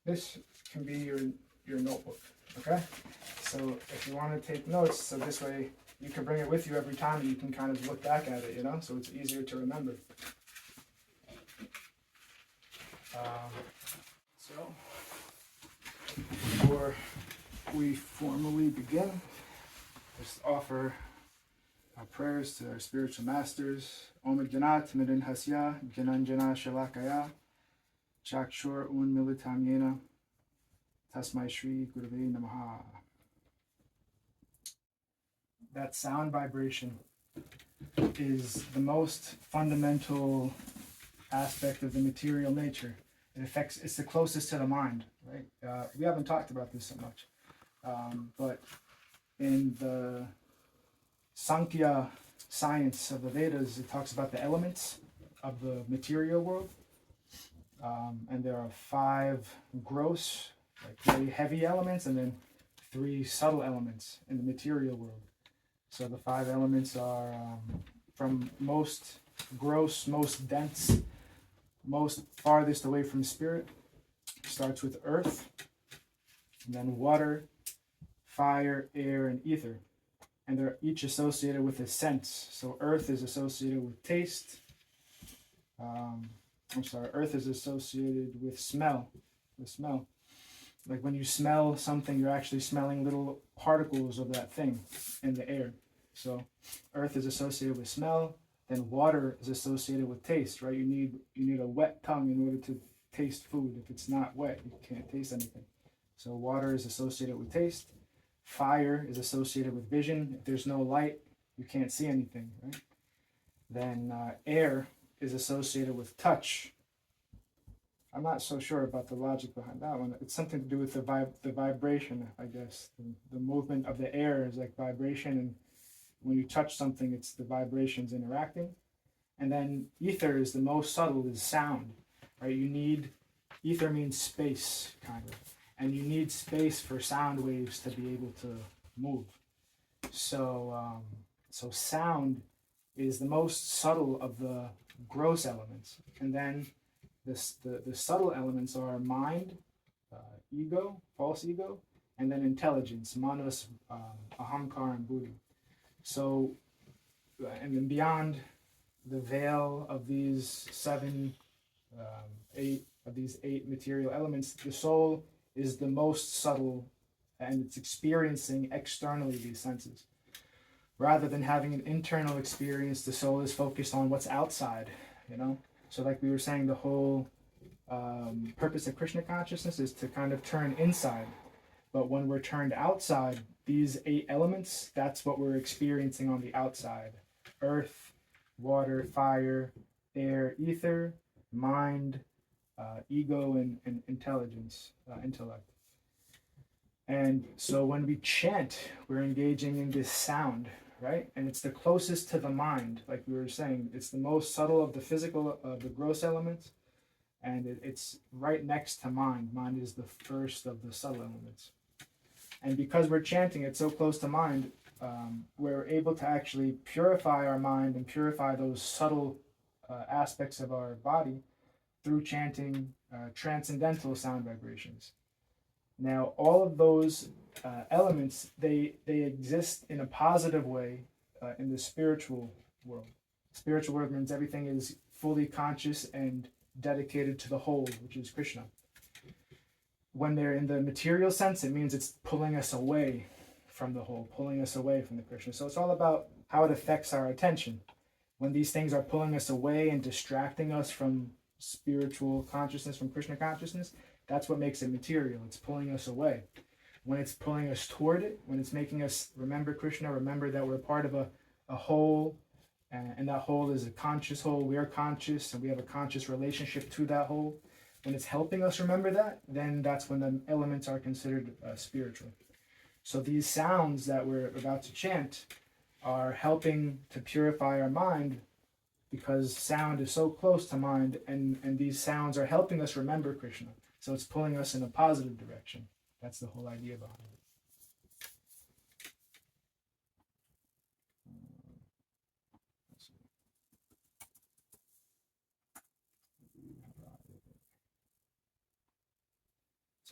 This can be your notebook, okay? So if you want to take notes, so this way you can bring it with you every time and you can kind of look back at it, so it's easier to remember. So before we formally begin, just offer our prayers to our spiritual masters. Om Janat Midin Hasya Jananjana Shalakaya Chakshur Un Militam Yena Tasmai Shri Gurave Namaha. That sound vibration is the most fundamental aspect of the material nature. It's the closest to the mind, right? We haven't talked about this so much, but in the Sankhya science of the Vedas, it talks about the elements of the material world, and there are 5 gross, like very heavy elements, and then 3 subtle elements in the material world. So the 5 elements are from most gross, most dense, most farthest away from spirit. Starts with earth, and then water, fire, air, and ether. And they're each associated with a sense. So earth is associated with taste. Earth is associated with smell. The smell. Like when you smell something, you're actually smelling little particles of that thing in the air. So earth is associated with smell. Then water is associated with taste, right? You need a wet tongue in order to taste food. If it's not wet, you can't taste anything. So water is associated with taste. Fire is associated with vision. If there's no light, you can't see anything, right? Then air is associated with touch. I'm not so sure about the logic behind that one. It's something to do with the vibration, I guess. The movement of the air is like vibration, and when you touch something, it's the vibrations interacting. And then ether is the most subtle, is sound, right? Ether means space, kind of. And you need space for sound waves to be able to move. So sound is the most subtle of the gross elements. And then the subtle elements are mind, ego, false ego, and then intelligence, manas, ahamkara, and buddhi. So, and then beyond the veil of these 8 material elements, the soul is the most subtle, and it's experiencing externally these senses. Rather than having an internal experience, the soul is focused on what's outside, So like we were saying, the whole purpose of Krishna consciousness is to kind of turn inside. But when we're turned outside, these 8 elements, that's what we're experiencing on the outside. Earth, water, fire, air, ether, mind, ego, and intelligence, intellect. And so when we chant, we're engaging in this sound, right? And it's the closest to the mind, like we were saying. It's the most subtle of the physical, the gross elements, and it's right next to mind. Mind is the first of the subtle elements. And because we're chanting it so close to mind, we're able to actually purify our mind and purify those subtle aspects of our body through chanting transcendental sound vibrations. Now, all of those elements, they exist in a positive way in the spiritual world. Spiritual world means everything is fully conscious and dedicated to the whole, which is Krishna. When they're in the material sense, it means it's pulling us away from the whole, pulling us away from the Krishna. So it's all about how it affects our attention. When these things are pulling us away and distracting us from spiritual consciousness, from Krishna consciousness, that's what makes it material. It's pulling us away. When it's pulling us toward it, when it's making us remember Krishna, remember that we're part of a whole, and that whole is a conscious whole. We are conscious, and we have a conscious relationship to that whole. When it's helping us remember that, then that's when the elements are considered spiritual. So these sounds that we're about to chant are helping to purify our mind, because sound is so close to mind, and these sounds are helping us remember Krishna. So it's pulling us in a positive direction. That's the whole idea behind it.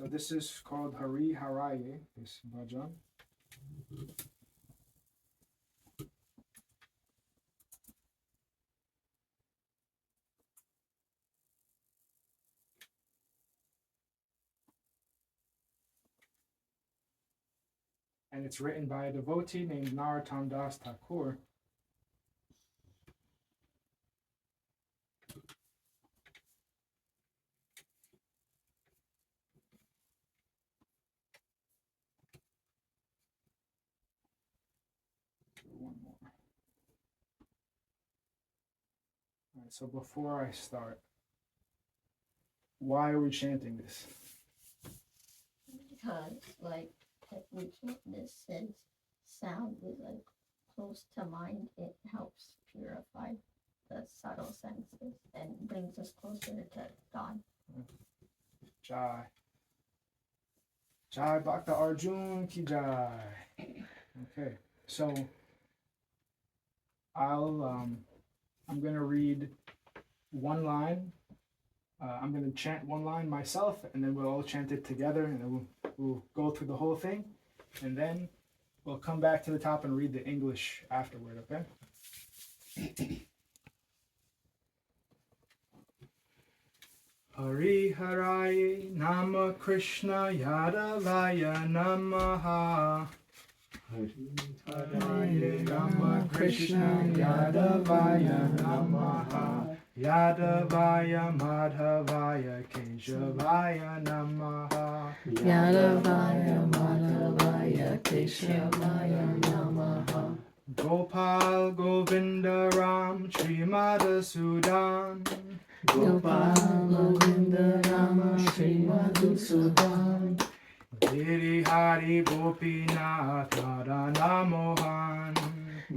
So this is called Hare Haraye, this bhajan. And it's written by a devotee named Narottam Das Thakur. One more. All right, so before I start, why are we chanting this? Because, like we chant this since sound is like close to mind, it helps purify the subtle senses and brings us closer to God. Jai. Jai Bhakta Arjun ki Jai. Okay, so I'm gonna read one line. I'm gonna chant one line myself, and then we'll all chant it together, and then we'll go through the whole thing, and then we'll come back to the top and read the English afterward. Okay. Hare Haraye Nama Krishna Yadavaya Namaha. Hare Rama Krishna Yadavaya Namaha. Yadavaya Madhavaya Keshavaya Namaha. Yadavaya Madhavaya Keshavaya Namaha. Gopal Govinda Ram Srimad Sudan. Gopal Govinda Rama Srimad Sudan. Giri Hari Gopinath Radha Mohan.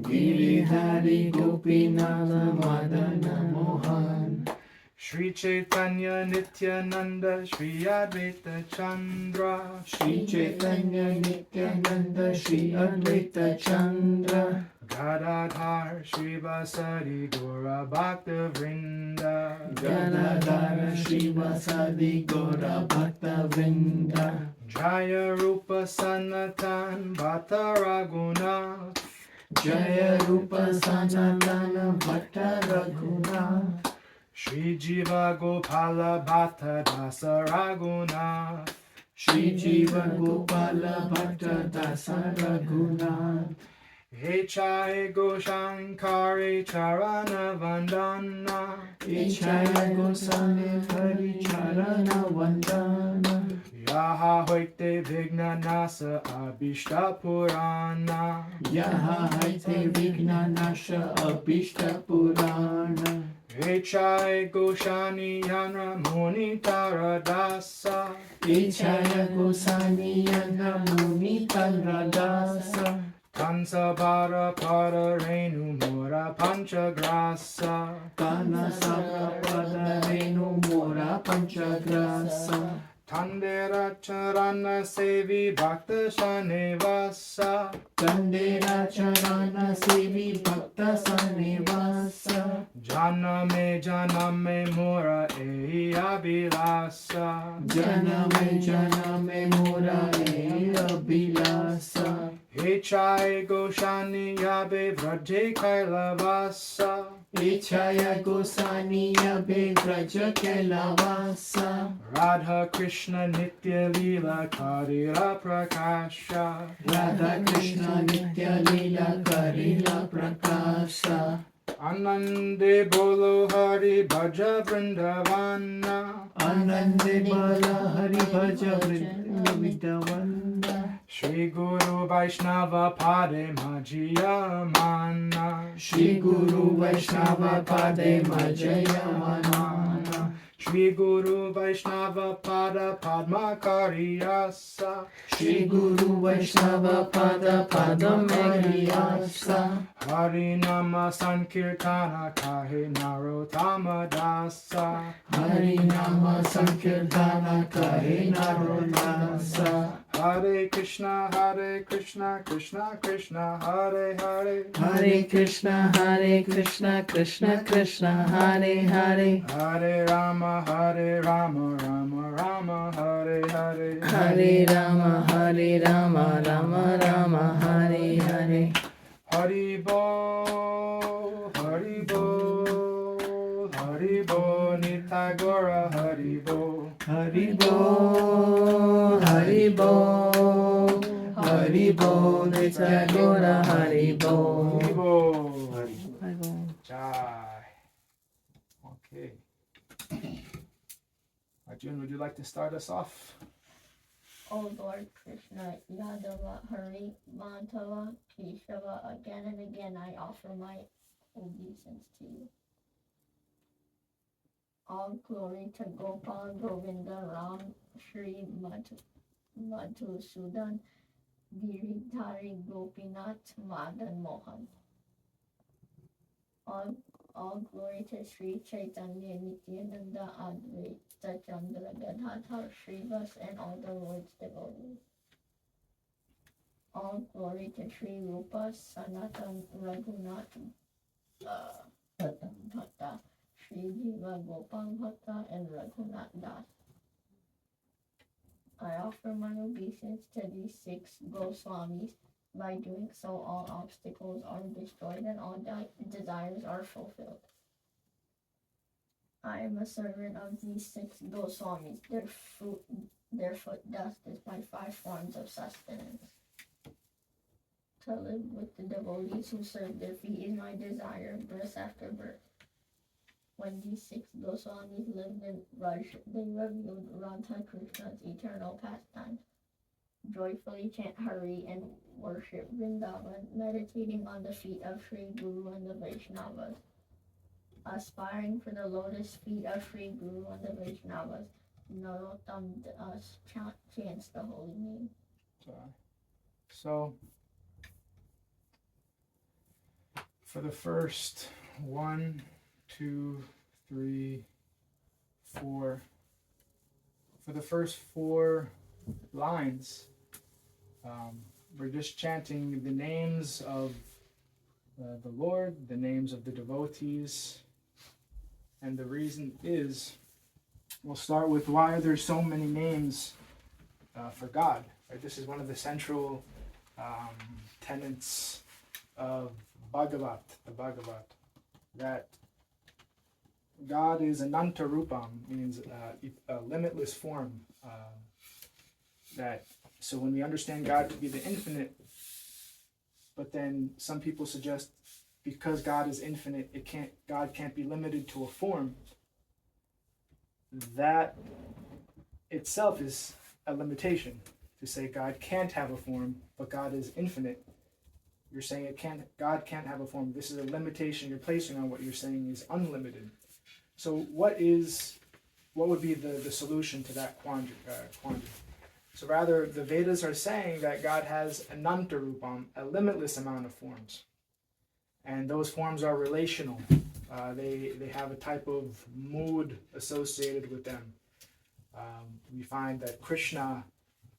Giri Hari Gopinath Madana Mohan. Shri Chaitanya Nityananda Shri Advaita Chandra. Shri Chaitanya Nityananda Shri Advaita Chandra. Gadadhar Shri Vasari Gora Bhakta Vrinda. Gadadhara Shri Vasadi Gora Bhakta Vrinda. Jaya Rupa Sanatan Bhatta Raghunath. Jaya Rupa Sanatana Bhatta Raghunath. Shri Jiva Gopala Bhatta Dasa Raghunath. Shri Jiva Gopala Bhatta Dasa Raghunath. Echai Goshankari Charana Vandana. Echaya Gosani Hari Charana Vandana. Yaha Hoite Vigna Nasa Abhishta Purana. Yaha Haite Vigna Nasha Abhishta Purana. Echai Goshani Yana Muni Taradasa. Echaya Gosani Yana Muni Taradasa. Kansabara Pada Renu Mora Panchagrasa. Kana Sabra Pada Renu Mora Panchagrasa. Tandera Charana Sevi Bhakta Shanevasa. Tandera Charana Sevi Bhakta Sanevasa. Janame Mora Ei Abhilasa. Janame Mora Ei Abhilasa. Echai Goshani Yabe Vraje Kailavasa. Echaya Gosani Yabe Vraja Kailavasa. Radha Krishna Nitya Leela Karila Prakasha. Radha Krishna Nitya Leela Karila Prakasha. Anande Bolo Hari Bhaja Vrindavana. Anande Bala Hari Bhaja Vrindavana. Shri Guru Vaishnava Pade Majaya Mana. Shri Guru Vaishnava Pade Majaya Mana. Shri Guru Vaishnava Pada Padma Kariyasa. Shri Guru Vaishnava Pada Padma Kariyasa. Hari Nama Sankirtana Kahe Narottama Dasa. Hari Nama Sankirtana Kahe Narottama Dasa. Hare Krishna, Krishna Krishna, Hare Hare. Hare Krishna, Krishna Krishna, Hare Hare. Hare Rama, Rama Rama, Hare Hare. Hare Rama, Rama Rama, Hare Hare. Haribo, Haribo, Haribo, Nitagora, Haribo. Haribo, Haribo, Haribo, Nitagora, Haribo. Haribo. Jai. Okay. Arjun, would you like to start us off? O Lord Krishna, Yadava, Hari, Madhava, Keshava, again and again I offer my obeisance to you. All glory to Gopal, Govinda, Ram, Shri Madhusudan, Giridhari, Gopinath, Madan, Mohan. All glory to Sri Chaitanya, Nityananda, Advaita, Chandra, Gadadhar, Srivas, and all the Lord's devotees. All glory to Sri Rupa, Sanatan, Raghunath, Bhatta, Sri Jiva, Gopal Bhatta, and Raghunath Das. I offer my obeisance to these 6 Goswamis. By doing so, all obstacles are destroyed and all desires are fulfilled. I am a servant of these 6 Goswamis. Their foot dust is my 5 forms of sustenance. To live with the devotees who serve their feet is my desire, birth after birth. When these 6 Goswamis lived in Raj, they revealed Radha Krishna's eternal pastimes. Joyfully chant Hare and worship Vrindavan, meditating on the feet of Sri Guru and the Vaishnavas. Aspiring for the lotus feet of Sri Guru and the Vaishnavas, Narottam Das chants the holy name. So, for the first 1, 2, 3, 4, for the first 4 lines, we're just chanting the names of the Lord, the names of the devotees, and the reason is, we'll start with why there's so many names for God. Right? This is one of the central tenets of Bhagavat, the Bhagavat, that God is Ananta Rupam, means a limitless form. So when we understand God to be the infinite, but then some people suggest because God is infinite, God can't be limited to a form. That itself is a limitation. To say God can't have a form, but God is infinite. You're saying God can't have a form. This is a limitation you're placing on what you're saying is unlimited. So what would be the solution to that quandary? So rather, the Vedas are saying that God has ananta rupam, a limitless amount of forms. And those forms are relational. They have a type of mood associated with them. We find that Krishna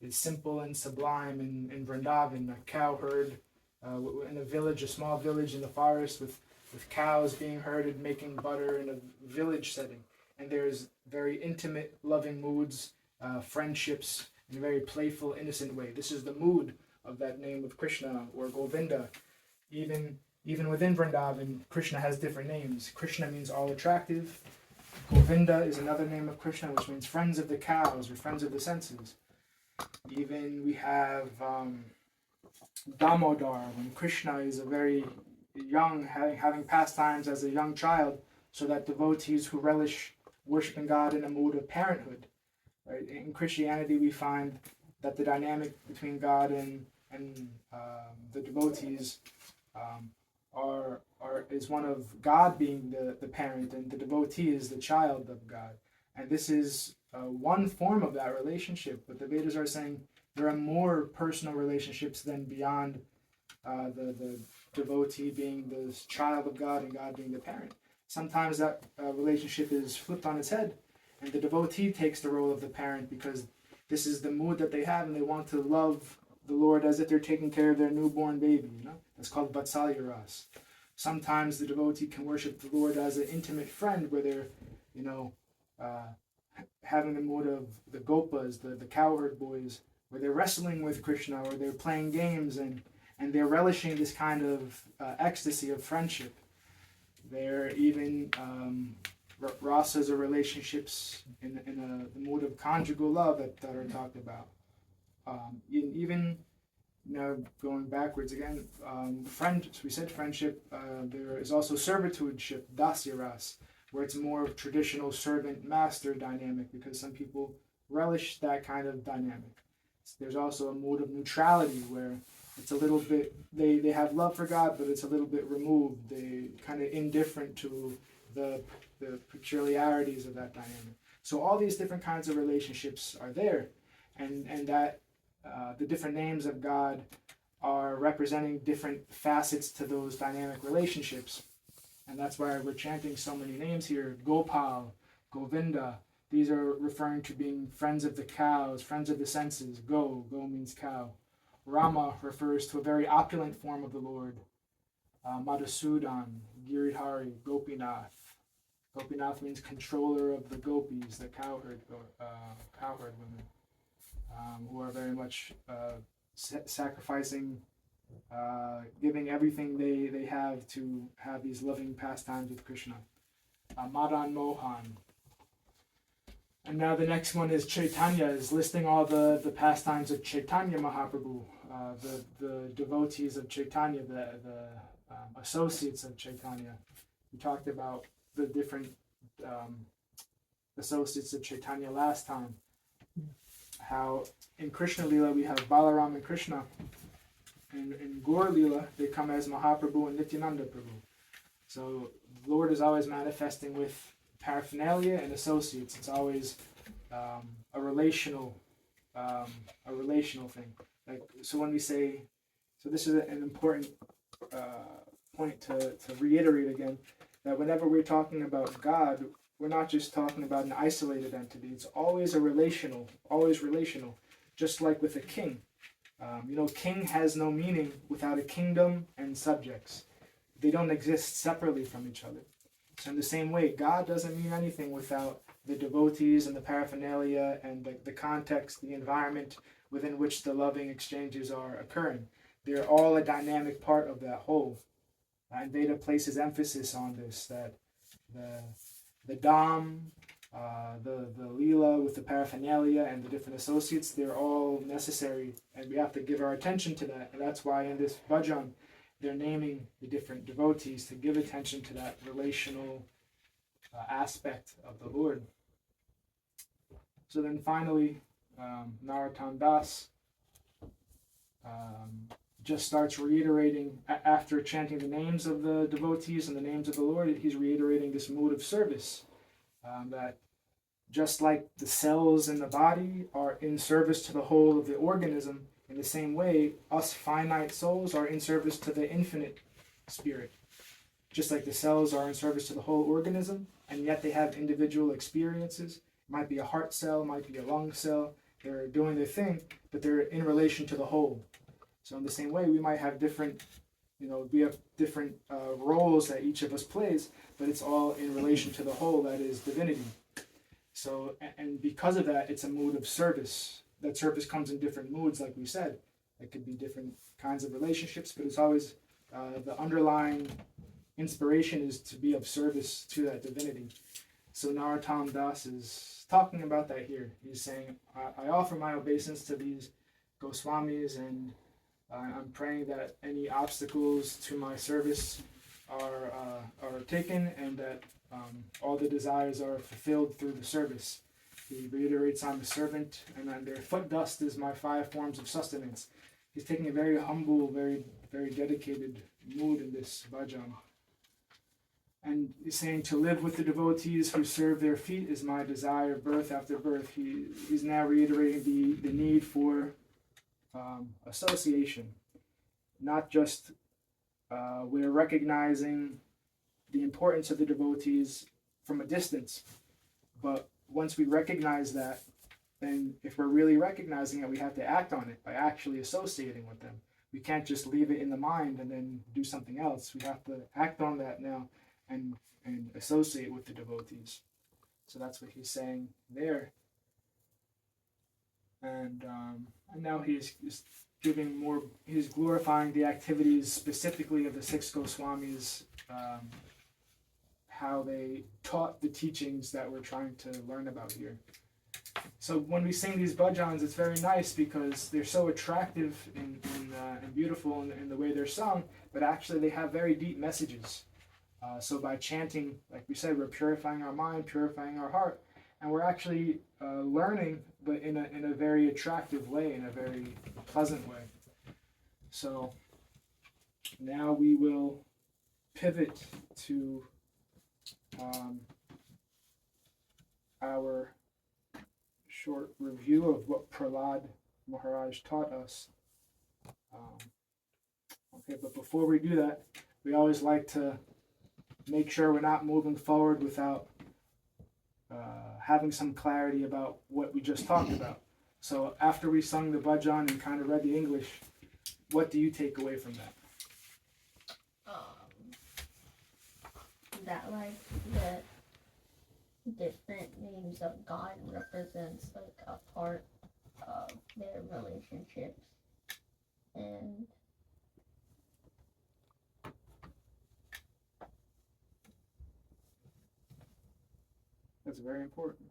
is simple and sublime in Vrindavan, a cowherd in a village, a small village in the forest with cows being herded, making butter in a village setting. And there's very intimate, loving moods, friendships, in a very playful, innocent way. This is the mood of that name of Krishna or Govinda. Even within Vrindavan, Krishna has different names. Krishna means all attractive. Govinda is another name of Krishna, which means friends of the cows or friends of the senses. Even we have Damodar, when Krishna is a very young, having pastimes as a young child, so that devotees who relish worshiping God in a mood of parenthood. Right? In Christianity, we find that the dynamic between God and the devotees is one of God being the parent and the devotee is the child of God. And this is one form of that relationship. But the Vedas are saying there are more personal relationships than beyond the devotee being the child of God and God being the parent. Sometimes that relationship is flipped on its head, and the devotee takes the role of the parent because this is the mood that they have, and they want to love the Lord as if they're taking care of their newborn baby. That's called Vatsalya Ras. Sometimes the devotee can worship the Lord as an intimate friend, where they're, having the mood of the gopas, the cowherd boys, where they're wrestling with Krishna, or they're playing games, and they're relishing this kind of ecstasy of friendship. They're even rasas or relationships in the mood of conjugal love that are talked about. Even going backwards again, we said friendship. There is also servitudeship, dasya ras, where it's more of traditional servant-master dynamic, because some people relish that kind of dynamic. There's also a mode of neutrality, where it's a little bit, they have love for God, but it's a little bit removed. They kind of indifferent to the peculiarities of that dynamic. So all these different kinds of relationships are there, and that the different names of God are representing different facets to those dynamic relationships. And that's why we're chanting so many names here. Gopal, Govinda. These are referring to being friends of the cows, friends of the senses. Go means cow. Rama refers to a very opulent form of the Lord. Madhusudan, Giridhari, Gopinath. Gopinath means controller of the gopis, the cowherd women, who are very much sacrificing, giving everything they have to have these loving pastimes with Krishna. Madan Mohan. And now the next one is Chaitanya, is listing all the pastimes of Chaitanya Mahaprabhu, the devotees of Chaitanya, the associates of Chaitanya. We talked about the different associates of Chaitanya last time. How in Krishna Lila we have Balaram and Krishna. In Gaur Lila they come as Mahaprabhu and Nityananda Prabhu. So the Lord is always manifesting with paraphernalia and associates. It's always a relational thing. So when we say, so this is an important point to reiterate again, that whenever we're talking about God, we're not just talking about an isolated entity. It's always relational, just like with a king. King has no meaning without a kingdom and subjects. They don't exist separately from each other. So in the same way, God doesn't mean anything without the devotees and the paraphernalia and the context, the environment within which the loving exchanges are occurring. They're all a dynamic part of that whole. And Veda places emphasis on this, that the Dham, the Leela with the paraphernalia and the different associates, they're all necessary, and we have to give our attention to that. And that's why in this bhajan, they're naming the different devotees to give attention to that relational aspect of the Lord. So then finally, Narottam Das just starts reiterating, after chanting the names of the devotees and the names of the Lord, he's reiterating this mood of service, that just like the cells in the body are in service to the whole of the organism, in the same way, us finite souls are in service to the infinite spirit. Just like the cells are in service to the whole organism, and yet they have individual experiences. It might be a heart cell, it might be a lung cell. They're doing their thing, but they're in relation to the whole. So in the same way, we might have different, roles that each of us plays, but it's all in relation to the whole, that is divinity. So, and because of that, it's a mood of service. That service comes in different moods, like we said. It could be different kinds of relationships, but it's always the underlying inspiration is to be of service to that divinity. So Narottam Das is talking about that here. He's saying, I offer my obeisance to these Goswamis, and I'm praying that any obstacles to my service are taken, and that all the desires are fulfilled through the service. He reiterates, I'm a servant, and then their foot dust is my 5 forms of sustenance. He's taking a very humble, very, very dedicated mood in this bhajan. And he's saying, to live with the devotees who serve their feet is my desire, birth after birth. He's now reiterating the need for association. Not just we're recognizing the importance of the devotees from a distance, but once we recognize that then if we're really recognizing it, we have to act on it by actually associating with them. We can't just leave it in the mind and then do something else. We have to act on that now and associate with the devotees. So that's what he's saying there. And now he's giving more, he's glorifying the activities specifically of the six Goswamis, how they taught the teachings that we're trying to learn about here. So when we sing these bhajans, it's very nice because they're so attractive and beautiful in the way they're sung, but actually they have very deep messages. So by chanting, like we said, we're purifying our mind, purifying our heart, and we're actually learning, but in a very attractive way, in a very pleasant way. So now we will pivot to our short review of what Prahlad Maharaj taught us. Okay, but before we do that, we always like to make sure we're not moving forward without having some clarity about what we just talked about. So after we sung the bhajan and kind of read the English, what do you take away from that? That like the different names of God represents like a part of their relationships, and That's very important.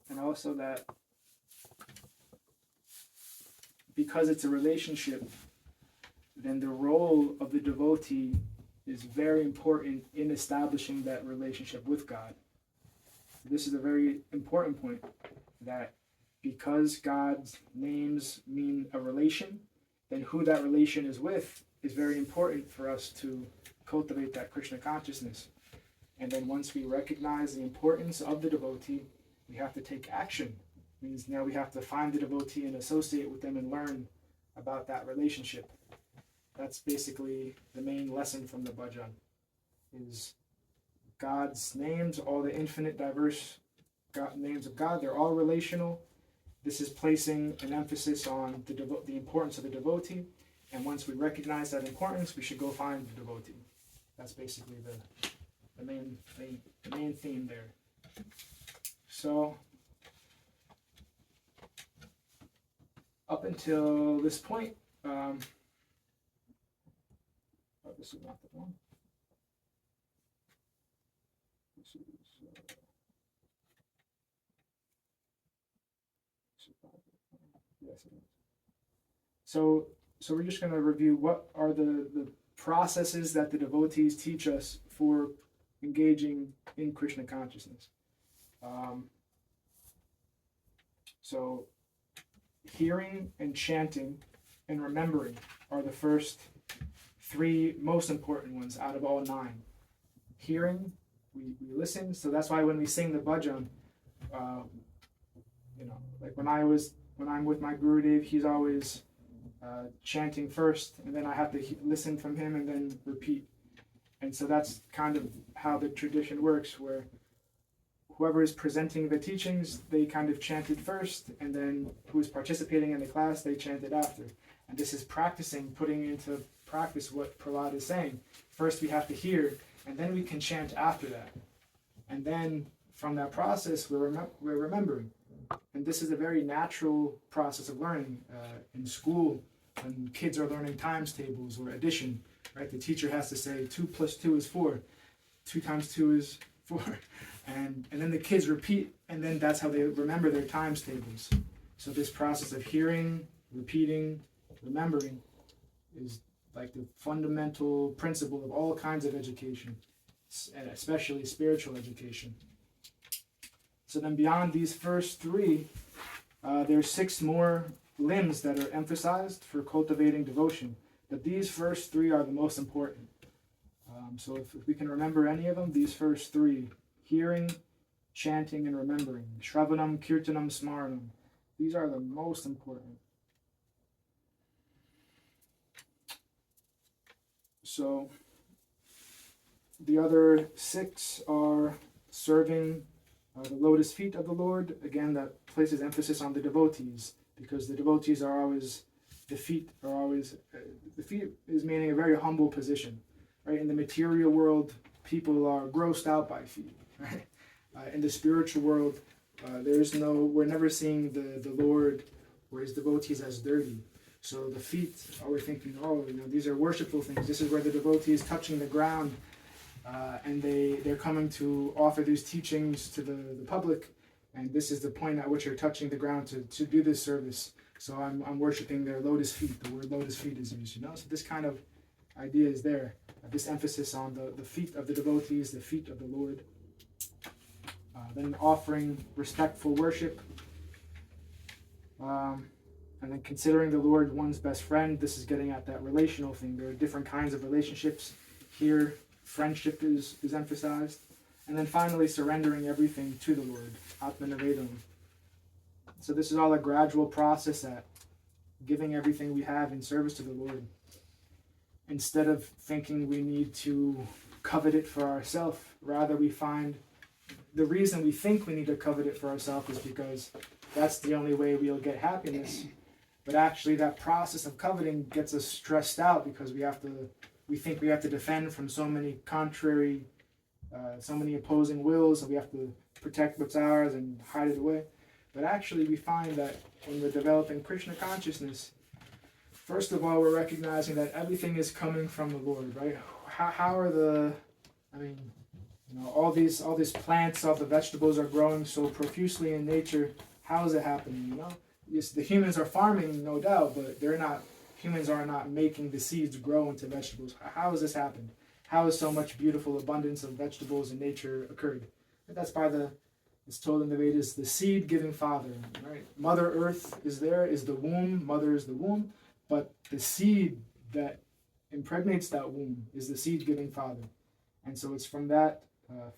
And also that because it's a relationship, then the role of the devotee is very important in establishing that relationship with God. So this is a very important point, that because God's names mean a relation, then who that relation is with is very important for us to cultivate that Krishna consciousness. And then once we recognize the importance of the devotee, we have to take action. It means now we have to find the devotee and associate with them and learn about that relationship. That's basically the main lesson from the bhajan, is God's names, all the infinite diverse names of God, they're all relational. This is placing an emphasis on the importance of the devotee, and once we recognize that importance, we should go find the devotee. That's basically the main theme there. So up until this point, this is not the one. This is, yes, it is. So we're just going to review what are the processes that the devotees teach us for engaging in Krishna consciousness. So hearing and chanting and remembering are the first three most important ones out of all 9. Hearing, we listen, so that's why when we sing the bhajan, like when I'm with my Gurudev, he's always chanting first, and then I have to listen from him and then repeat. And so that's kind of how the tradition works, where whoever is presenting the teachings, they kind of chanted first, and then who is participating in the class, they chanted after. And this is practicing, putting into practice what Prahlad is saying. First we have to hear, and then we can chant after that. And then from that process, we're remembering. And this is a very natural process of learning. In school, when kids are learning times tables or addition, right? The teacher has to say 2 + 2 is 4, 2 × 2 is 4, and then the kids repeat, and then that's how they remember their times tables. So this process of hearing, repeating, remembering is like the fundamental principle of all kinds of education, and especially spiritual education. So then beyond these first 3, there are 6 more limbs that are emphasized for cultivating devotion. But these first 3 are the most important. So if we can remember any of them, these first 3, hearing, chanting, and remembering, Shravanam, Kirtanam, Smaranam, these are the most important. So the other 6 are serving The lotus feet of the Lord, again, that places emphasis on the devotees, because the devotees are always, the feet is meaning a very humble position, right? In the material world, people are grossed out by feet, right? In the spiritual world, we're never seeing the Lord or his devotees as dirty. So the feet, we're thinking, these are worshipful things. This is where the devotee is touching the ground, and they're coming to offer these teachings to the public, and this is the point at which they're touching the ground to do this service. So I'm worshiping their lotus feet. The word lotus feet is used, So this kind of idea is there. This emphasis on the feet of the devotees, the feet of the Lord. Then offering respectful worship. And then considering the Lord one's best friend. This is getting at that relational thing. There are different kinds of relationships. Here, friendship is emphasized. And then finally, surrendering everything to the Lord. Atmanavedam. So this is all a gradual process at giving everything we have in service to the Lord. Instead of thinking we need to covet it for ourselves, rather we find the reason we think we need to covet it for ourselves is because that's the only way we'll get happiness. But actually that process of coveting gets us stressed out because we think we have to defend from so many contrary, so many opposing wills, and we have to protect what's ours and hide it away. But actually we find that when we're developing Krishna consciousness, first of all, we're recognizing that everything is coming from the Lord, right? How are all these plants, all the vegetables are growing so profusely in nature. How is it happening? Yes, the humans are farming, no doubt, but humans are not making the seeds grow into vegetables. How has this happened? How has so much beautiful abundance of vegetables in nature occurred? That's it's told in the Vedas, the seed-giving father, right? Mother Earth is the womb, mother is the womb, but the seed that impregnates that womb is the seed-giving father. And so it's from that,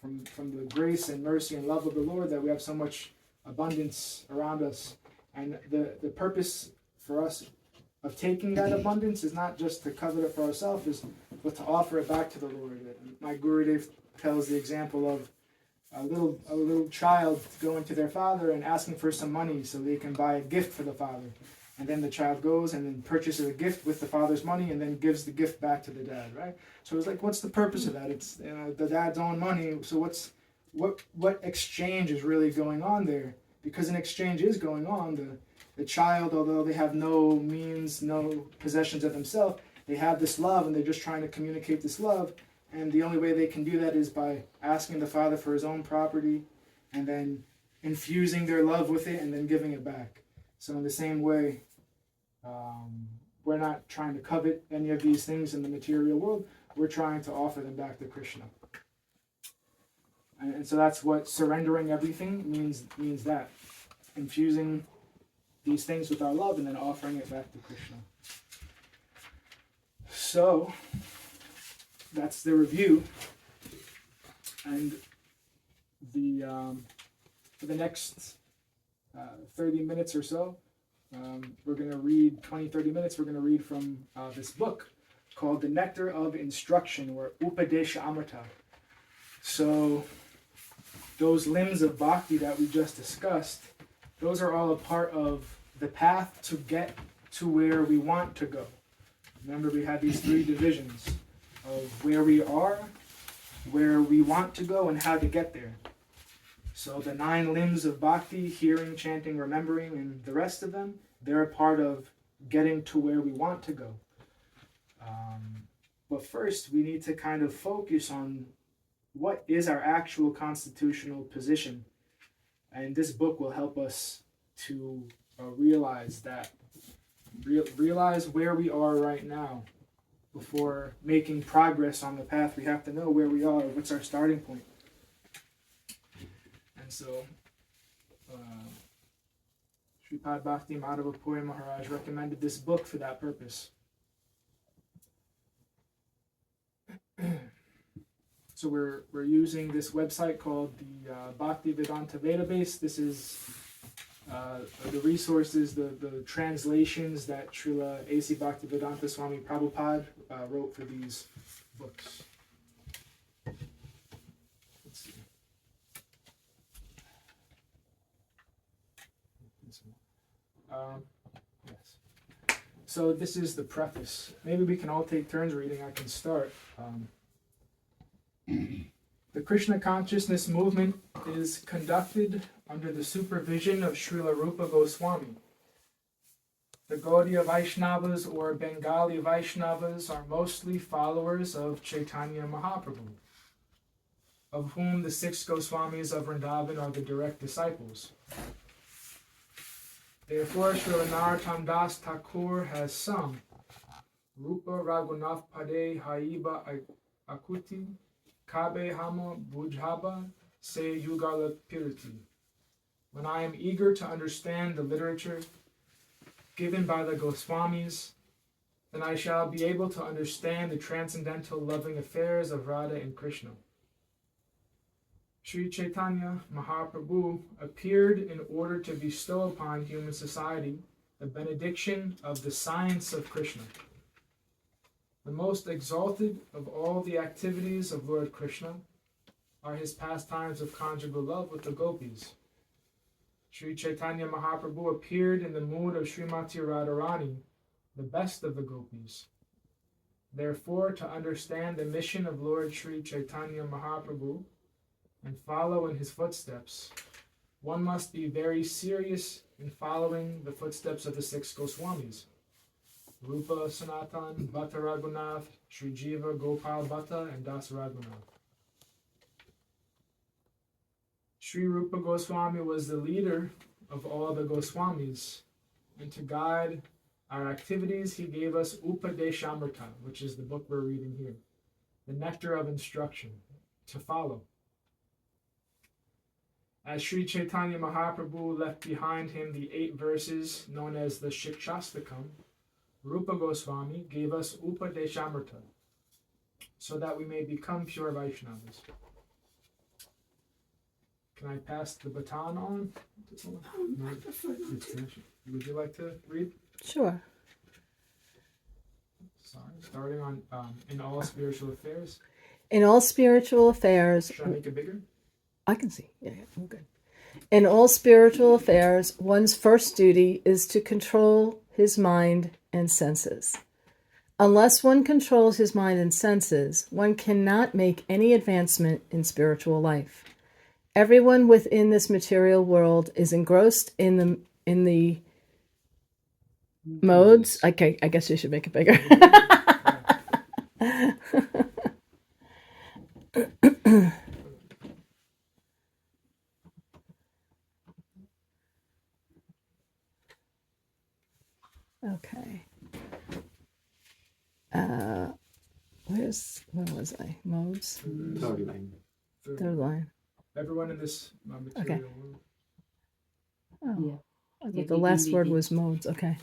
from the grace and mercy and love of the Lord that we have so much abundance around us. And the purpose for us of taking that abundance is not just to covet it for ourselves, but to offer it back to the Lord. My Gurudev tells the example of a little child going to their father and asking for some money so they can buy a gift for the father. And then the child goes and then purchases a gift with the father's money and then gives the gift back to the dad, right? So it's like, what's the purpose of that? It's the dad's own money. So what exchange is really going on there? Because an exchange is going on. The child, although they have no means, no possessions of themselves, they have this love and they're just trying to communicate this love. And the only way they can do that is by asking the father for his own property and then infusing their love with it and then giving it back. So in the same way, we're not trying to covet any of these things in the material world. We're trying to offer them back to Krishna. And so that's what surrendering everything means that. Infusing these things with our love and then offering it back to Krishna. So that's the review. And for the next 30 minutes or so, we're going to read 20-30 minutes. We're going to read from this book called The Nectar of Instruction, or Upadesha Amrita. So those limbs of bhakti that we just discussed, those are all a part of the path to get to where we want to go. Remember, we had these 3 divisions of where we are, where we want to go, and how to get there. So the 9 limbs of bhakti, hearing, chanting, remembering, and the rest of them, they're a part of getting to where we want to go. But first, we need to kind of focus on what is our actual constitutional position. And this book will help us to realize that. Realize where we are right now. Before making progress on the path, we have to know where we are, what's our starting point. And so, Sripad Bhakti Madhava Puri Maharaj recommended this book for that purpose. So we're using this website called the Bhakti Vedanta Database. This is the resources, the translations that Srila A.C. Bhaktivedanta Swami Prabhupada wrote for these books. Let's see. Yes. So this is the preface. Maybe we can all take turns reading. I can start. The Krishna consciousness movement is conducted under the supervision of Srila Rupa Goswami. The Gaudiya Vaishnavas or Bengali Vaishnavas are mostly followers of Chaitanya Mahaprabhu, of whom the 6 Goswamis of Vrindavan are the direct disciples. Therefore, Srila Narottam Das Thakur has sung Rupa Raghunath Pade Haiba Akuti Kabe Hama Bujhaba Se Yugala Piriti. When I am eager to understand the literature given by the Goswamis, then I shall be able to understand the transcendental loving affairs of Radha and Krishna. Sri Chaitanya Mahaprabhu appeared in order to bestow upon human society the benediction of the science of Krishna. The most exalted of all the activities of Lord Krishna are his pastimes of conjugal love with the gopis. Sri Chaitanya Mahaprabhu appeared in the mood of Srimati Radharani, the best of the gopis. Therefore, to understand the mission of Lord Sri Chaitanya Mahaprabhu and follow in his footsteps, one must be very serious in following the footsteps of the 6 Goswamis, Rupa Sanatan, Bhatta Raghunath, Sri Jiva Gopal Bhatta, and Das Raghunath. Sri Rupa Goswami was the leader of all the Goswamis, and to guide our activities, he gave us Upadeshamrita, which is the book we're reading here, the nectar of instruction, to follow. As Sri Chaitanya Mahaprabhu left behind him the 8 verses known as the Shikshastakam, Rupa Goswami gave us Upadeshamrita, so that we may become pure Vaishnavas. Can I pass the baton on to someone? No, it's finished. Would you like to read? Sure. Sorry, starting on in all spiritual affairs. In all spiritual affairs, Should I make it bigger? I can see. Yeah, I'm good. In all spiritual affairs, one's first duty is to control his mind and senses. Unless one controls his mind and senses, one cannot make any advancement in spiritual life. Everyone within this material world is engrossed in the modes. Okay, I guess you should make it bigger. Okay. Where was I? Modes? Third line. Third line. Everyone in this material world. Oh, Yeah. I thought Yeah, the we last can word read it. was modes. Okay.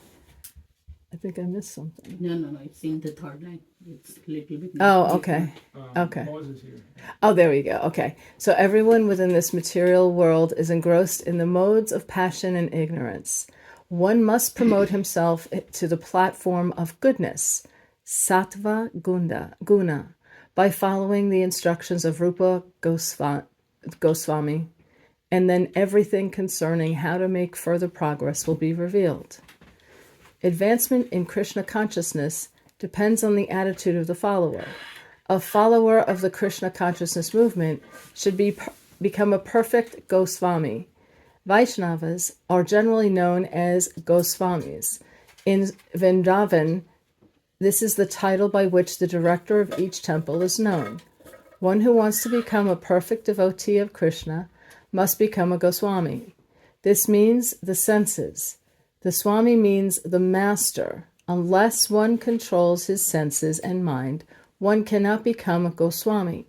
I think I missed something. No, it's in the third line. It's a little bit. Oh, okay. Okay. Moses here. Oh, there we go. Okay. So everyone within this material world is engrossed in the modes of passion and ignorance. One must promote himself to the platform of goodness, sattva guna, by following the instructions of Rupa Goswami, and then everything concerning how to make further progress will be revealed. Advancement in Krishna consciousness depends on the attitude of the follower. A follower of the Krishna consciousness movement should become a perfect Goswami. Vaishnavas are generally known as Goswamis. In Vrindavan, this is the title by which the director of each temple is known. One who wants to become a perfect devotee of Krishna must become a Goswami. This means the senses. The Swami means the master. Unless one controls his senses and mind, one cannot become a Goswami.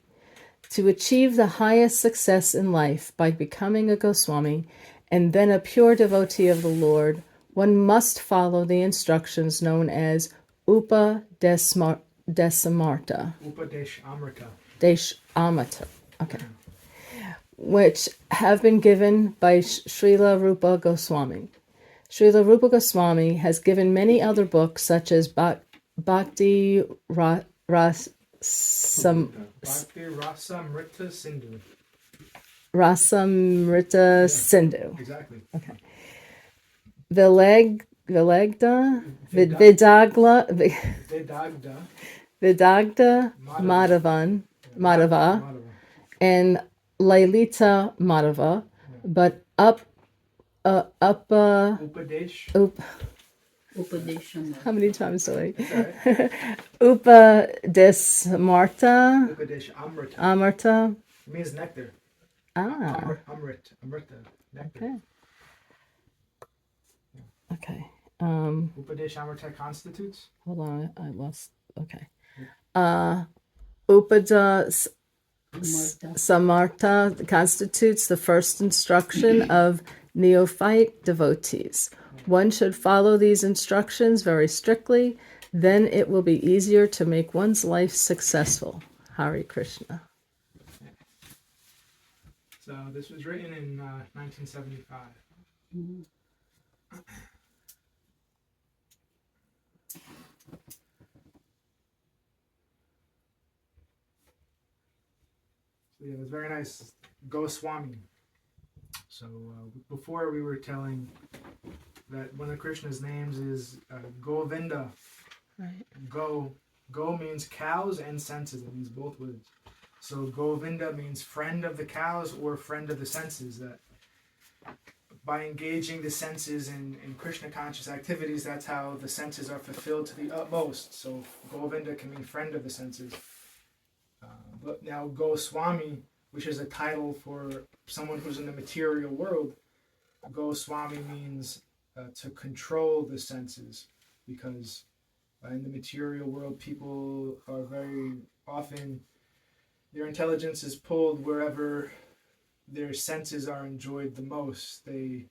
To achieve the highest success in life by becoming a Goswami and then a pure devotee of the Lord, one must follow the instructions known as Upadeshamarta. Upadeshamrita. Okay. Which have been given by Srila Rupa Goswami. Srila Rupa Goswami has given many other books such as Bhakti Rasamrita Sindhu. Rasamrita Sindhu. Exactly. Okay. Vilegda, Vedagda Vidagda Madhava. Madhava, and Lalita Madhava, but Upadesh. Upadesham. How many times do I? That's all right. Upadesmarta Upadesh Amrita. Amarta. It means nectar. Ah, Amrita. Nectar. okay. Okay. Upadesh Amrita constitutes. Hold on, I lost. Okay. Upada Samarta constitutes the first instruction of neophyte devotees. One should follow these instructions very strictly, then it will be easier to make one's life successful. Hare Krishna. So this was written in 1975. So yeah, it was very nice. Goswami. So before we were telling that one of Krishna's names is Govinda. Right. Go means cows and senses. It means both words. So Govinda means friend of the cows or friend of the senses. That by engaging the senses in Krishna conscious activities, that's how the senses are fulfilled to the utmost. So Govinda can mean friend of the senses. But now Goswami, which is a title for someone who's in the material world, Goswami means to control the senses, because in the material world, people are very often, their intelligence is pulled wherever their senses are enjoyed the most. They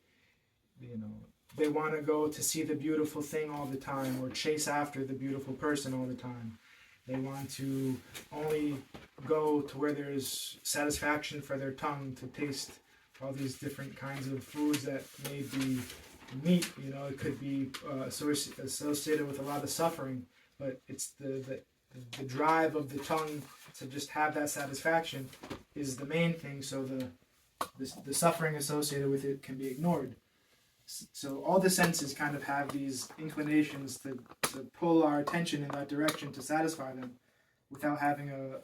want to go to see the beautiful thing all the time, or chase after the beautiful person all the time. They want to only go to where there's satisfaction for their tongue, to taste all these different kinds of foods that may be meat. It could be associated with a lot of suffering, but it's the drive of the tongue to just have that satisfaction is the main thing. So the suffering associated with it can be ignored. So all the senses kind of have these inclinations to pull our attention in that direction to satisfy them, without having a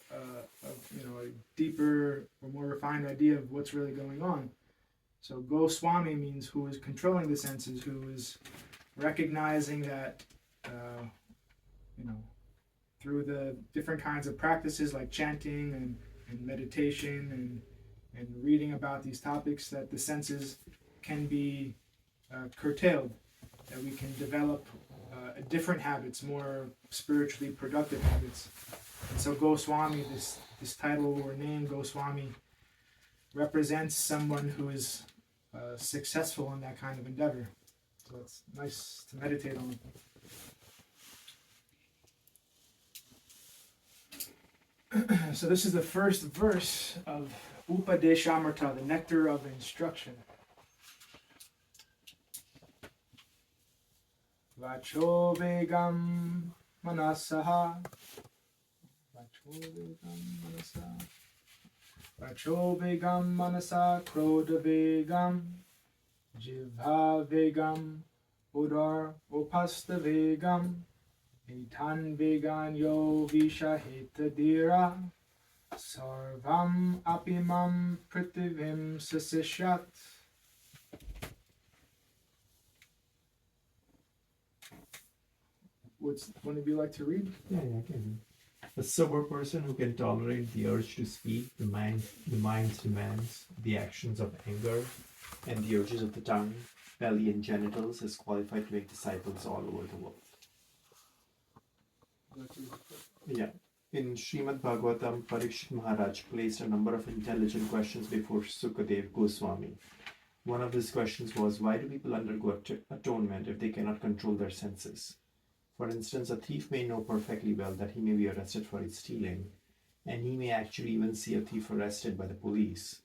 deeper or more refined idea of what's really going on. So Goswami means who is controlling the senses, who is recognizing that through the different kinds of practices like chanting and meditation and reading about these topics, that the senses can be curtailed, that we can develop different habits, more spiritually productive habits. And so Goswami, this title or name Goswami, represents someone who is successful in that kind of endeavor. So it's nice to meditate on. So this is the first verse of Upadeshamrita, the nectar of instruction. Vacho vegam manasaha. Vacho vegam manasa krodha vegam. Jivha vegam udar upasta vegam. Etan vegan yo vishahita dira. Sarvam apimam prithivim sasishat. Would one of you like to read? Yeah, I can. A sober person who can tolerate the urge to speak, the mind's demands, the actions of anger, and the urges of the tongue, belly, and genitals is qualified to make disciples all over the world. Yeah. In Srimad Bhagavatam, Parikshit Maharaj placed a number of intelligent questions before Sukadev Goswami. One of his questions was, why do people undergo atonement if they cannot control their senses? For instance, a thief may know perfectly well that he may be arrested for his stealing, and he may actually even see a thief arrested by the police.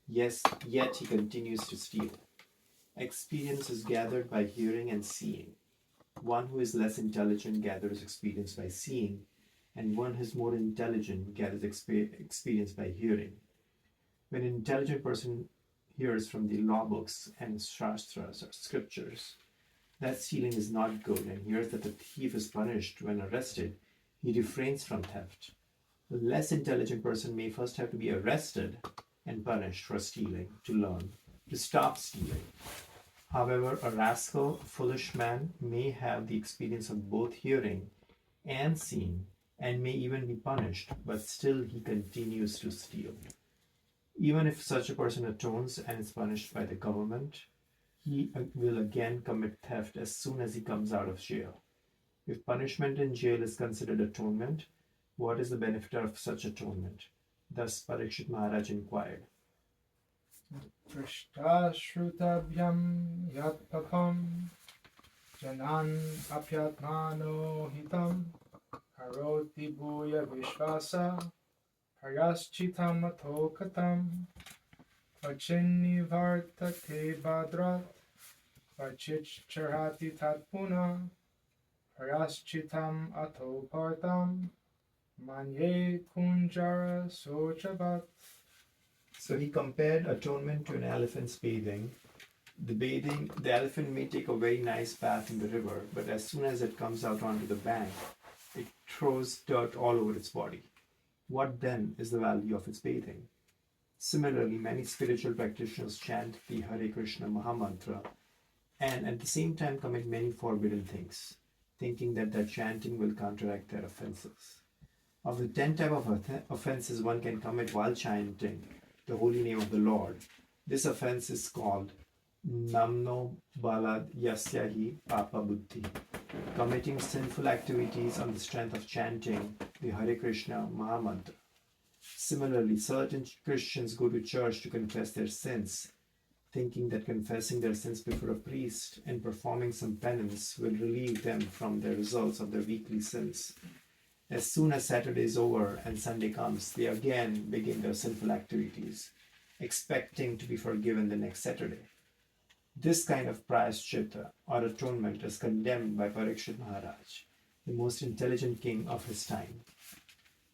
Yes, yet he continues to steal. Experience is gathered by hearing and seeing. One who is less intelligent gathers experience by seeing, and one who is more intelligent gathers experience by hearing. When an intelligent person hears from the law books and shastras or scriptures, that stealing is not good and hears that the thief is punished when arrested, he refrains from theft. The less intelligent person may first have to be arrested and punished for stealing to learn to stop stealing. However, a rascal, foolish man may have the experience of both hearing and seeing and may even be punished, but still he continues to steal. Even if such a person atones and is punished by the government, he will again commit theft as soon as he comes out of jail. If punishment in jail is considered atonement, what is the benefit of such atonement? Thus Parikshit Maharaj inquired. Prishta Shrutabhyam Yat Papam Janan Apyatmano Hitam Karoti Bhuya Vishvasa Paraschitam Atokatam Vachinni Vartate Badrat Vachich Charati Tatpuna Paraschitam Atopartam Manye Kunjara Sochavat. So he compared atonement to an elephant's bathing. The elephant may take a very nice bath in the river, but as soon as it comes out onto the bank, it throws dirt all over its body. What then is the value of its bathing? Similarly, many spiritual practitioners chant the Hare Krishna Mahamantra and at the same time commit many forbidden things, thinking that their chanting will counteract their offenses. Of the 10 types of offenses one can commit while chanting the holy name of the Lord, this offense is called Namno Balad Yasyahi Papa Buddhi, committing sinful activities on the strength of chanting the Hare Krishna Mahamantra. Similarly, certain Christians go to church to confess their sins, thinking that confessing their sins before a priest and performing some penance will relieve them from the results of their weekly sins. As soon as Saturday is over and Sunday comes, they again begin their sinful activities, expecting to be forgiven the next Saturday. This kind of prayaschitta or atonement is condemned by Parikshit Maharaj, the most intelligent king of his time.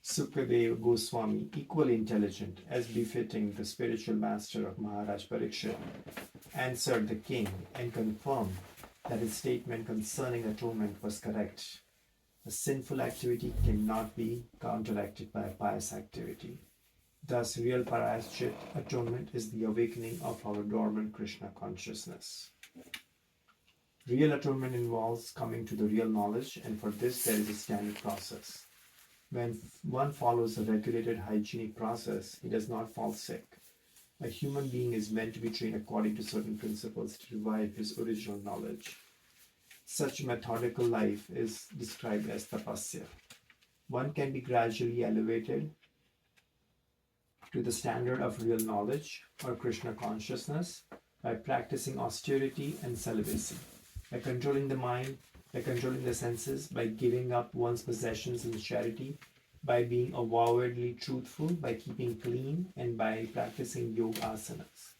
Sukadeva Goswami, equally intelligent as befitting the spiritual master of Maharaj Parikshit, answered the king and confirmed that his statement concerning atonement was correct. A sinful activity cannot be counteracted by a pious activity. Thus, real Paraschit atonement is the awakening of our dormant Krishna consciousness. Real atonement involves coming to the real knowledge, and for this there is a standard process. When one follows a regulated hygienic process, he does not fall sick. A human being is meant to be trained according to certain principles to revive his original knowledge. Such methodical life is described as tapasya. One can be gradually elevated to the standard of real knowledge or Krishna consciousness by practicing austerity and celibacy, by controlling the mind, by controlling the senses, by giving up one's possessions in charity, by being avowedly truthful, by keeping clean, and by practicing yoga asanas.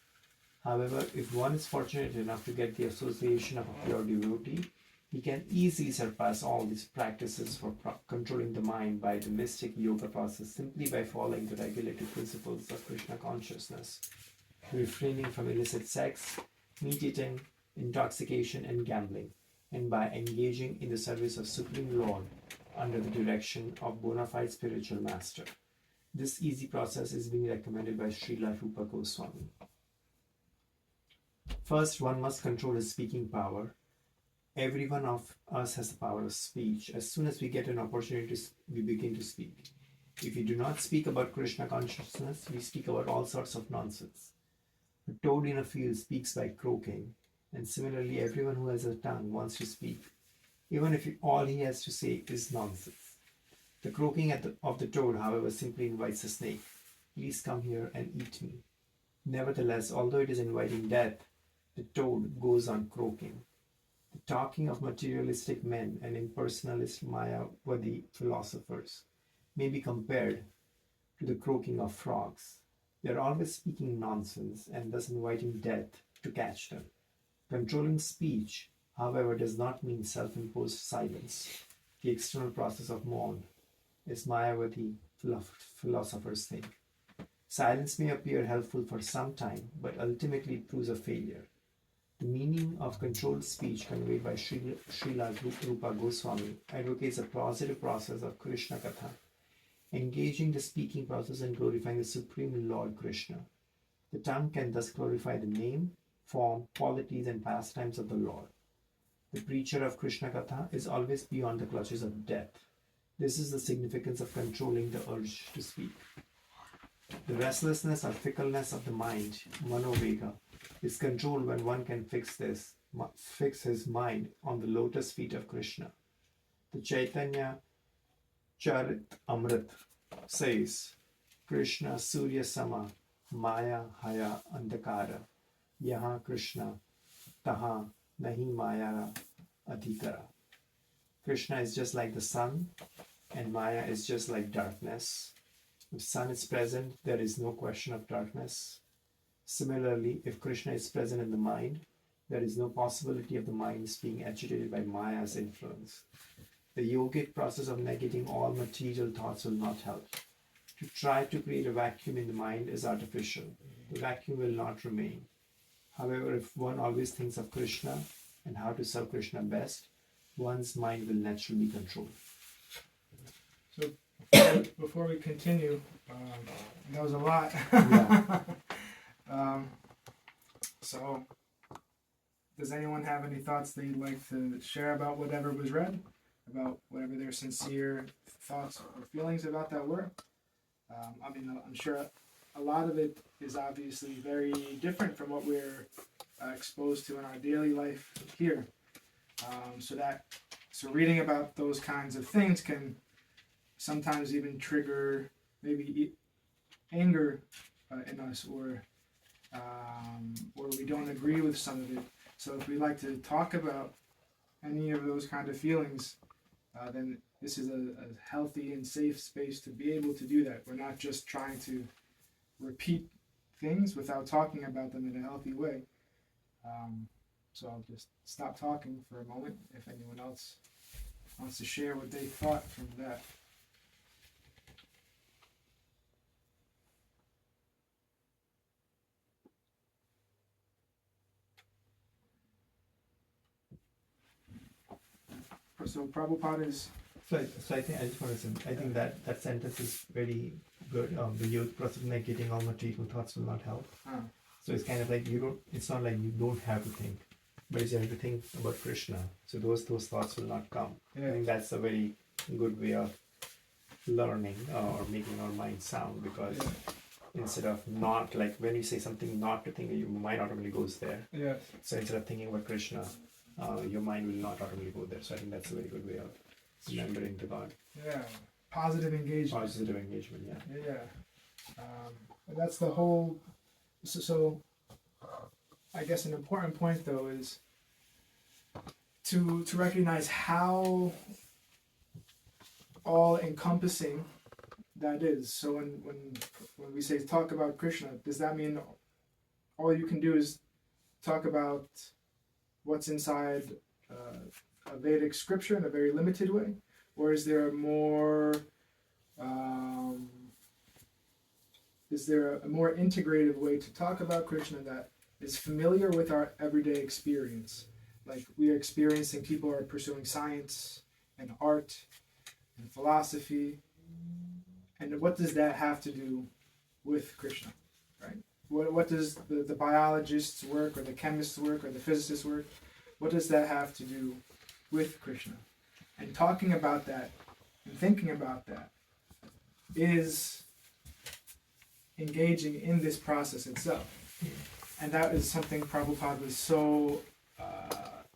However, if one is fortunate enough to get the association of a pure devotee, he can easily surpass all these practices for controlling the mind by the mystic yoga process simply by following the regulated principles of Krishna consciousness, refraining from illicit sex, meat eating, intoxication, and gambling, and by engaging in the service of Supreme Lord under the direction of bona fide spiritual master. This easy process is being recommended by Srila Rupa Goswami. First, one must control his speaking power. Every one of us has the power of speech. As soon as we get an opportunity, we begin to speak. If we do not speak about Krishna consciousness, we speak about all sorts of nonsense. A toad in a field speaks by croaking, and similarly, everyone who has a tongue wants to speak, even if all he has to say is nonsense. The croaking of the toad, however, simply invites a snake. Please come here and eat me. Nevertheless, although it is inviting death, the toad goes on croaking. The talking of materialistic men and impersonalist Mayavadi philosophers may be compared to the croaking of frogs. They are always speaking nonsense and thus inviting death to catch them. Controlling speech, however, does not mean self-imposed silence. The external process of maun, as Mayavadi philosophers think. Silence may appear helpful for some time, but ultimately it proves a failure. The meaning of controlled speech conveyed by Srila Rupa Goswami advocates a positive process of Krishna Katha, engaging the speaking process and glorifying the Supreme Lord Krishna. The tongue can thus glorify the name, form, qualities, and pastimes of the Lord. The preacher of Krishna Katha is always beyond the clutches of death. This is the significance of controlling the urge to speak. The restlessness or fickleness of the mind, manovega, is controlled when one can fix his mind on the lotus feet of Krishna. The Chaitanya Charitamrita says, Krishna Surya Sama, Maya Haya Andakara, Yaha Krishna, Taha Nahi Maya Adhikara. Krishna is just like the sun, and Maya is just like darkness. If sun is present, there is no question of darkness. Similarly, if Krishna is present in the mind, there is no possibility of the minds being agitated by Maya's influence. The yogic process of negating all material thoughts will not help. To try to create a vacuum in the mind is artificial. The vacuum will not remain. However, if one always thinks of Krishna and how to serve Krishna best, one's mind will naturally be controlled. So before we continue, that was a lot. Yeah. So does anyone have any thoughts they'd like to share about whatever was read? About whatever their sincere thoughts or feelings about that were? I'm sure a lot of it is obviously very different from what we're exposed to in our daily life here. So reading about those kinds of things can sometimes even trigger maybe anger in us, or we don't agree with some of it. So if we like to talk about any of those kind of feelings, then this is a healthy and safe space to be able to do that. We're not just trying to repeat things without talking about them in a healthy way. So I'll just stop talking for a moment if anyone else wants to share what they thought from that. So Prabhupada is... So I think I just want to say, I think that sentence is very good. The youth process of negating all material thoughts will not help. So it's kind of like it's not like you don't have to think, but you have to think about Krishna. So those thoughts will not come. Yeah. I think that's a very good way of learning or making our mind sound, because instead of not, like when you say something not to think, your mind automatically goes there. Yes. So instead of thinking about Krishna, your mind will not automatically go there. So I think that's a very good way of remembering to God. Yeah. Positive engagement. Positive engagement, yeah. Yeah. And that's the whole... So I guess an important point though is to recognize how all encompassing that is. So when we say talk about Krishna, does that mean all you can do is talk about what's inside a Vedic scripture in a very limited way? Or is there a more integrated way to talk about Krishna that is familiar with our everyday experience? Like we are experiencing, people are pursuing science and art and philosophy. And what does that have to do with Krishna, right? What does the biologist's work, or the chemist's work, or the physicist's work, what does that have to do with Krishna? And talking about that and thinking about that is engaging in this process itself. And that is something Prabhupada was so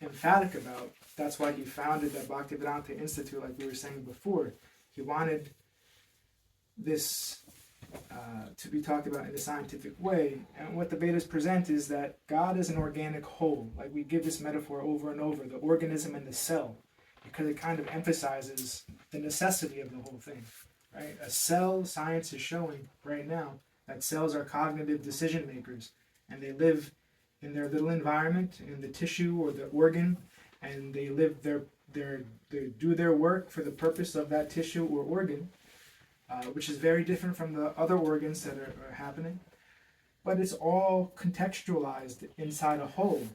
emphatic about. That's why he founded the Bhaktivedanta Institute, like we were saying before. He wanted this to be talked about in a scientific way. And what the Vedas present is that God is an organic whole. Like we give this metaphor over and over, the organism and the cell, because it kind of emphasizes the necessity of the whole thing. Right? A cell, science is showing right now that cells are cognitive decision makers, and they live in their little environment, in the tissue or the organ, and they live they do their work for the purpose of that tissue or organ, which is very different from the other organs that are happening. But it's all contextualized inside a whole.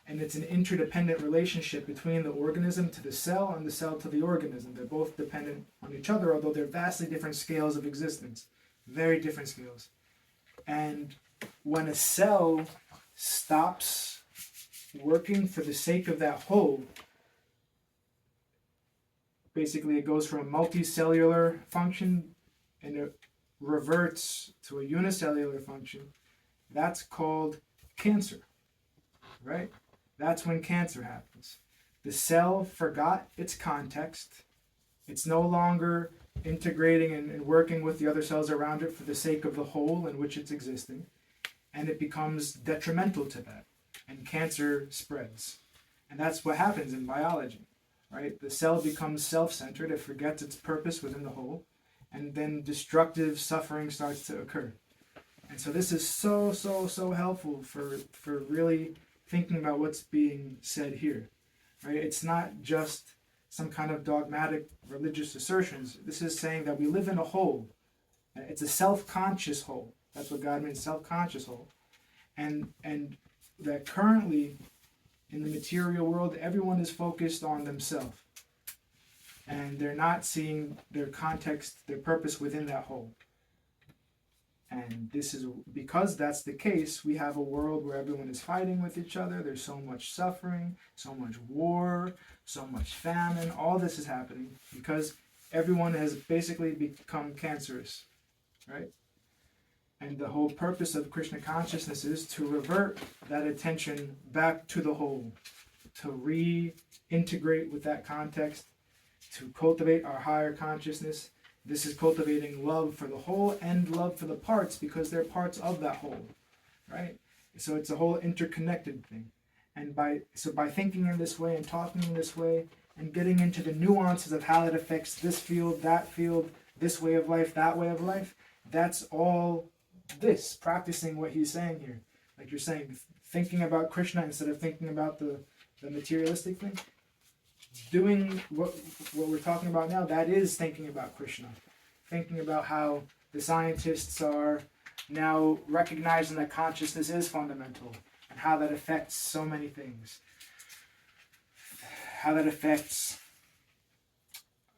And it's an interdependent relationship between the organism to the cell and the cell to the organism. They're both dependent on each other, although they're vastly different scales of existence. Very different scales. And when a cell stops working for the sake of that whole, basically it goes from a multicellular function and it reverts to a unicellular function. That's called cancer, right? That's when cancer happens. The cell forgot its context. It's no longer integrating and working with the other cells around it for the sake of the whole in which it's existing. And it becomes detrimental to that. And cancer spreads. And that's what happens in biology, right? The cell becomes self-centered. It forgets its purpose within the whole. And then destructive suffering starts to occur. And so this is so helpful for really thinking about what's being said here, right? It's not just some kind of dogmatic religious assertions. This is saying that we live in a whole. It's a self-conscious whole. That's what God means, self-conscious whole. And that currently in the material world, everyone is focused on themselves. And they're not seeing their context, their purpose within that whole. And this is because that's the case, we have a world where everyone is fighting with each other. There's so much suffering, so much war, so much famine. All this is happening because everyone has basically become cancerous, right? And the whole purpose of Krishna consciousness is to revert that attention back to the whole, to reintegrate with that context, to cultivate our higher consciousness. This is cultivating love for the whole and love for the parts because they're parts of that whole, right? So it's a whole interconnected thing. And by thinking in this way and talking in this way and getting into the nuances of how it affects this field, this way of life, that way of life, that's all this, practicing what he's saying here. Like you're saying, thinking about Krishna instead of thinking about the materialistic thing. Doing what we're talking about now, that is thinking about Krishna. Thinking about how the scientists are now recognizing that consciousness is fundamental and how that affects so many things. How that affects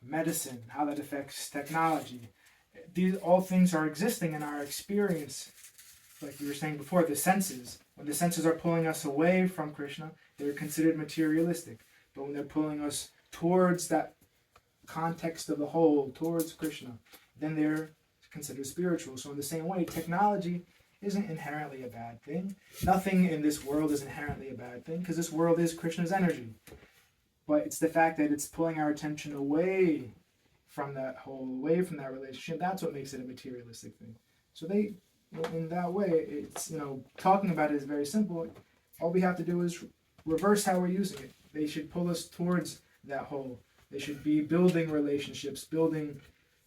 medicine, how that affects technology. These all things are existing in our experience. Like we were saying before, the senses. When the senses are pulling us away from Krishna, they're considered materialistic. But when they're pulling us towards that context of the whole, towards Krishna, then they're considered spiritual. So in the same way, technology isn't inherently a bad thing. Nothing in this world is inherently a bad thing, because this world is Krishna's energy. But it's the fact that it's pulling our attention away from that whole, away from that relationship. That's what makes it a materialistic thing. So they, in that way, it's, talking about it is very simple. All we have to do is reverse how we're using it. They should pull us towards that whole. They should be building relationships,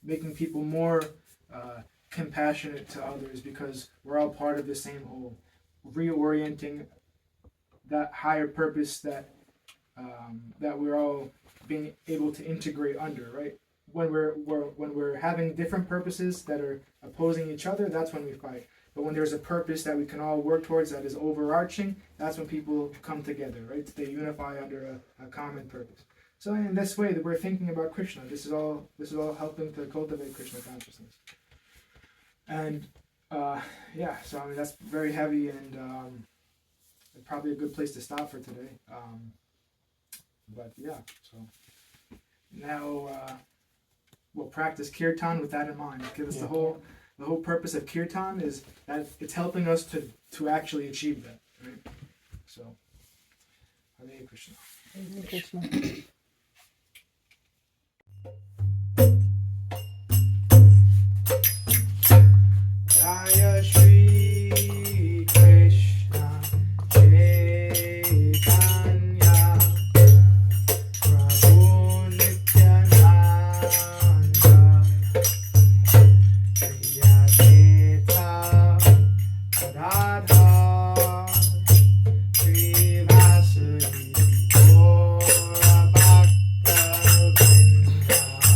making people more compassionate to others because we're all part of the same whole. Reorienting that higher purpose that we're all being able to integrate under, right? When we're having different purposes that are opposing each other, that's when we fight. But when there's a purpose that we can all work towards that is overarching, that's when people come together, right? They unify under a common purpose. So in this way that we're thinking about Krishna, this is all helping to cultivate Krishna consciousness. And so that's very heavy and probably a good place to stop for today. So now we'll practice kirtan with that in mind, because the whole purpose of kirtan is that it's helping us to actually achieve that, right? So, Hare Krishna. Hare Krishna. Jaya Shri Krishna Chaitanya Prabhu Nityananda Radha Sri Vasudeva Bhakta Vrinda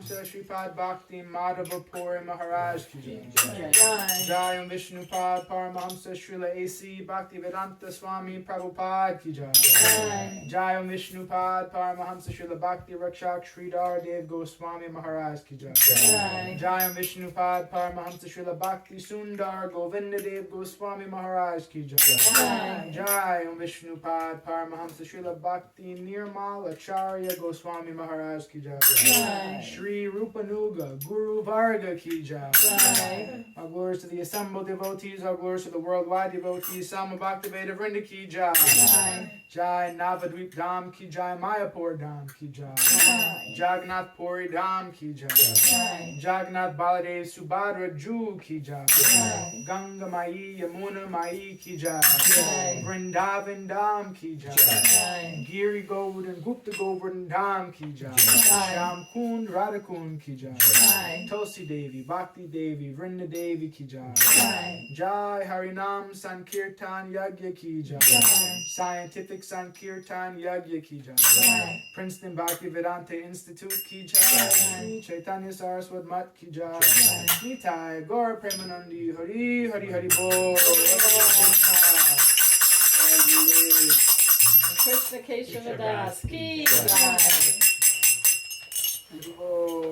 Paramahamsa Shripad Bhakti Madhava Puri Maharaj Ki Jai. Jai. Jai Vishnupad Paramahamsa Srila A.C. Bhakti Vedanta Swami Prabhupada Ki Jai. Jai Vishnupad Paramahamsa Srila Bhakti Rakshak Sridhar Dev Goswami Maharaj Ki Jai. Jai Vishnupad Paramahamsa Srila Bhakti Sundar Govinda Dev Goswami Maharaj Ki Jai. Jai Vishnupad Paramahamsa Srila Bhakti Nirmal Acharya Goswami Maharaj Ki Jai. Shri Rupanuga Guru Varga Ki Jai. Our glories to the assembled devotees, our glories to the worldwide devotees, Sama Bhakti Veda Vrinda Ki Jai. Jai Navadvip Dham Ki Jai, Mayapur Dham Ki Jai. Jagannath Puri Dham Ki Jai. Jagannath Baladev Subhadra Ju Ki Jai. Ganga Mai Yamuna Mai Ki Jai. Vrindavan Dham Ki Jai. Giri Govardhan Gupta Govardhan Dham Ki Jai. Sham Kund Radha Kund Ki Jai. Tosi Devi Bhakti Devi Vrinda Devi Ki Jai. Jai Harinam Sankirtan Yagya Ki Jai. Scientific Sankirtan Yagya Ki Jai. Princeton Bhakti Vedanta Institute Ki Jai. Chaitanya Saraswat Mat Ki Jai. Nitai Gaur Premanandi Hari Hari Hari Bol. Krishna Keshava Das Ki Jai. Oh.